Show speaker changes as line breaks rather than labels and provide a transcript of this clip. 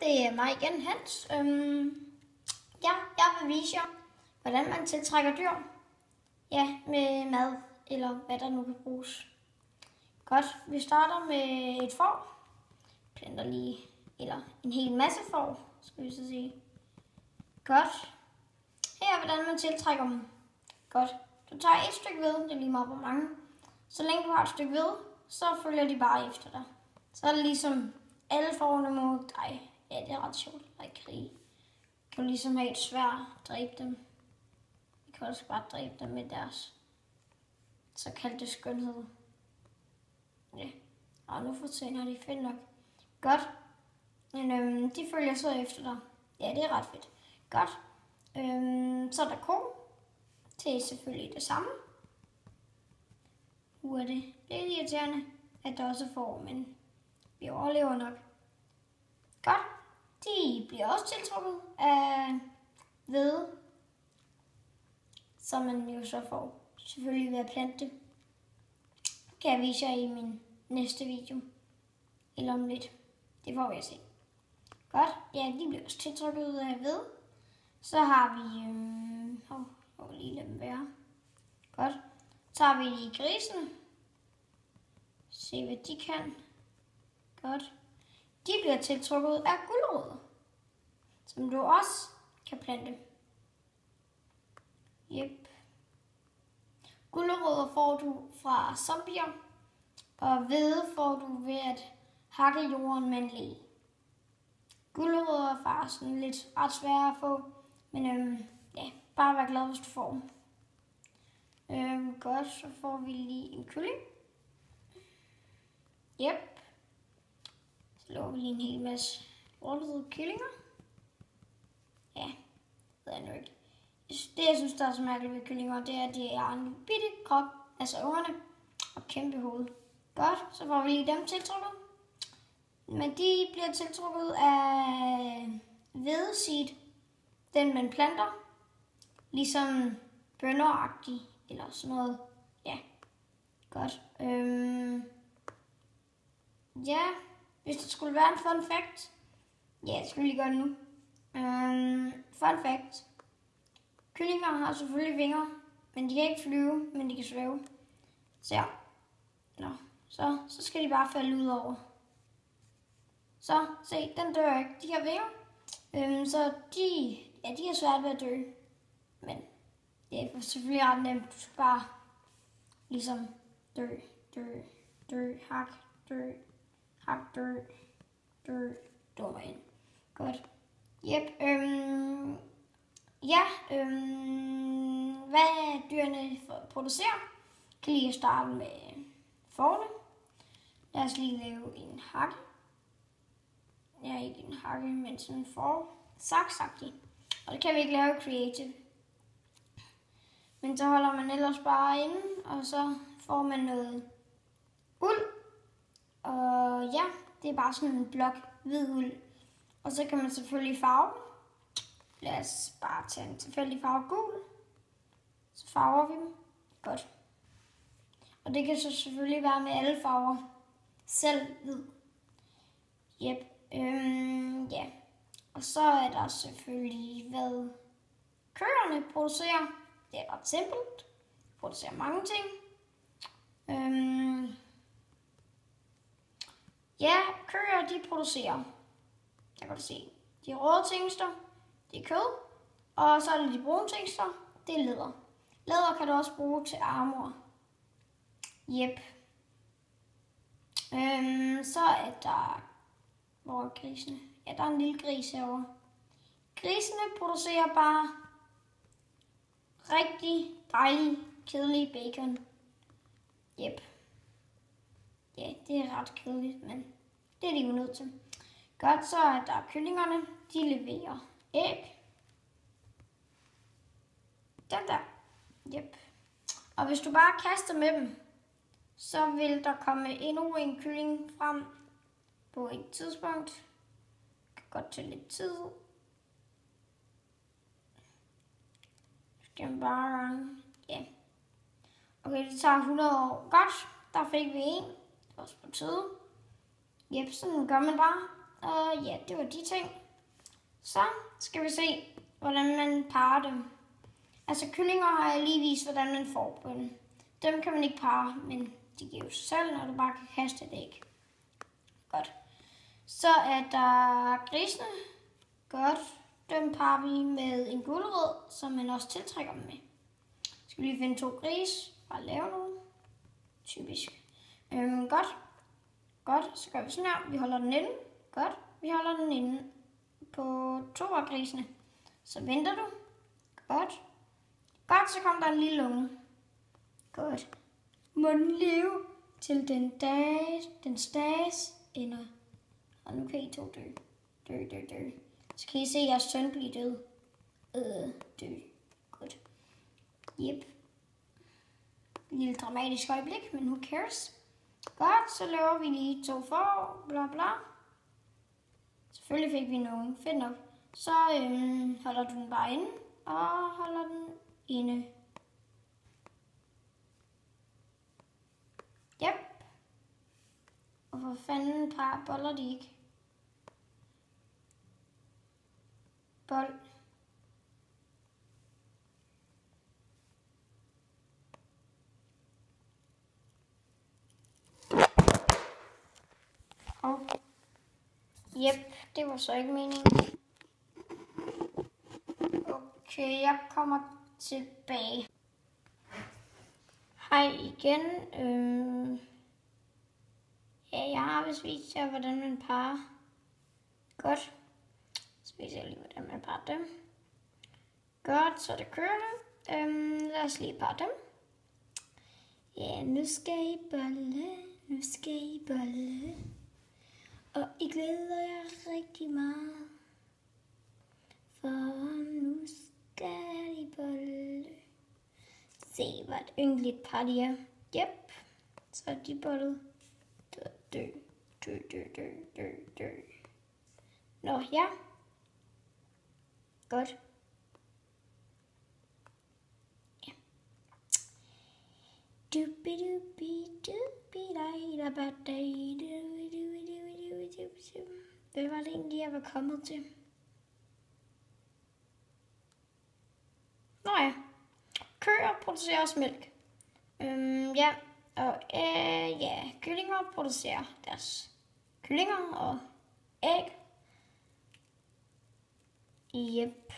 det er mig igen, Hans. Jeg vil vise jer, hvordan man tiltrækker dyr. Ja, med mad, eller hvad der nu kan bruges. Godt, vi starter med et får. Planter lige, eller en hel masse får, skal vi så sige. Godt. Her er, hvordan man tiltrækker dem. Godt. Du tager et stykke ved, det er lige meget hvor mange. Så længe du har et stykke ved, så følger de bare efter dig. Så er det ligesom alle fårene mod dig. Ja, det er ret sjovt at krige. Du kan ligesom have et sværd, dræbe dem. Du kan også bare dræbe dem med deres såkaldte skønhed. Ja, og nu fortjener de fedt nok. Godt. Men de følger så efter dig. Ja, det er ret fedt. Godt. Så er der ko. Det er selvfølgelig det samme. Nu er det lidt irriterende, at der også får, men vi overlever nok. Godt. De bliver også tiltrukket af hvede, som man jo så får. Selvfølgelig ved at plante det. Kan jeg vise jer i min næste video. Eller om lidt. Det får vi at se. Godt. Ja, de bliver også tiltrukket af hvede. Så har vi... hvor lige lade dem være. Godt. Så har vi de grisene. Se hvad de kan. Godt. De bliver tiltrukket af gulerødder, som du også kan plante. Yep. Gulerødder får du fra zombier, og hvede får du ved at hakke jorden med en le. Gulerødder er faktisk lidt ret svære at få, men ja, bare vær glad, hvis du får dem. Godt, så får vi lige en kylling. Yep. Så laver vi lige en hel masse rødlede kyllinger. Ja, det er nu ikke. Det jeg synes, der er så mærkeligt ved kyllinger, det er, at de har en bitte krop, altså ungerne, og kæmpe hoved. Godt, så får vi lige dem tiltrukket. Men de bliver tiltrukket af hvedeseed, den man planter. Ligesom bønneragtig, eller sådan noget. Ja, godt. Ja, hvis der skulle være en fun fact. Ja, det skal vi lige gøre det nu. Fun fact. Kyllinger har selvfølgelig vinger, men de kan ikke flyve, men de kan svæve. Så ja. Nå, så skal de bare falde ud over. Så, se, den dør ikke. De har vinger. Så de er svært ved at dø. Men det er selvfølgelig ret nemt. Du skal bare ligesom dø, hak, dø, dummer ind. Godt. Yep. Hvad dyrene producerer, kan lige starte med fårene. Lad os lige lave en hakke. Ja, ikke en hakke, men sådan en saksagtig. Og det kan vi ikke lave creative. Men så holder man ellers bare inde, og så får man noget uld. Og ja, det er bare sådan en blok hvid uld. Og så kan man selvfølgelig farve. Lad os bare tage en tilfældig farve gul. Så farver vi dem. Godt. Og det kan så selvfølgelig være med alle farver. Selv hvid. Yep. Ja. Og så er der selvfølgelig, hvad køerne producerer. Det er ret simpelt. De producerer mange ting. Ja, køer de producerer. Jeg kan godt se. De røde tingster, det er kød. Og så er det de brune tingster, det er læder. Læder kan du også bruge til armor. Yep. Så er der... Hvor er grisene? Ja, der er en lille gris herovre. Grisene producerer bare rigtig dejlig, kedelig bacon. Yep. Ja, det er ret kedeligt, men det er de jo nødt til. Godt, så er der kyllingerne. De leverer æg. Den der. Yep. Og hvis du bare kaster med dem, så vil der komme endnu en kylling frem på et tidspunkt. Det kan godt tage lidt tid. Skal bare... Ja. Okay, det tager 100 år. Godt, der fik vi en. Det var også på tide. Jep, sådan gør man bare. Og ja, det var de ting. Så skal vi se, hvordan man parrer dem. Altså kyllinger har jeg lige vist, hvordan man får dem. Dem kan man ikke parre, men de giver jo sig selv, når du bare kan kaste et æg. Godt. Så er der grisene. Godt. Dem parrer vi med en gulerod, som man også tiltrækker dem med. Skal vi lige finde 2 gris. Bare lave nogle. Typisk. Godt. Godt. Så gør vi sådan her. Vi holder den inde. Godt. Vi holder den inde på 2 af grisene. Så venter du. Godt. Godt, så kommer der en lille unge. Godt. Må den leve til den stages ender. Og nu kan I 2 dø. Dø. Så kan I se jeres søn blive død. Dø. Godt. Yep. Lille dramatisk øjeblik, men who cares? Godt, så laver vi lige 2 får. Bla bla. Selvfølgelig fik vi nogen. Fedt nok. Så holder du den bare inde. Og holder den inde. Yep. Og for fanden boller de ikke. Bold. Yep, det var så ikke meningen. Okay, jeg kommer tilbage. Hej igen. Ja, jeg har vist vist jer, hvordan man parrer. Godt. Så viser jeg lige, hvordan man parrer dem. Godt, så det kører det. Lad os lige parre dem. Ja, nu skal I bolle. Og I glæder jer rigtig meget. For nu skal I bolle. Se, hvor et yndeligt par de er. Yep. Så er de bollet. Dø. Nå, ja. Godt. Ja. Hvad var det egentlig, jeg var kommet til? Nå ja. Køer producerer også mælk. Ja. Og ja, kyllinger producerer deres kyllinger og æg. Yep.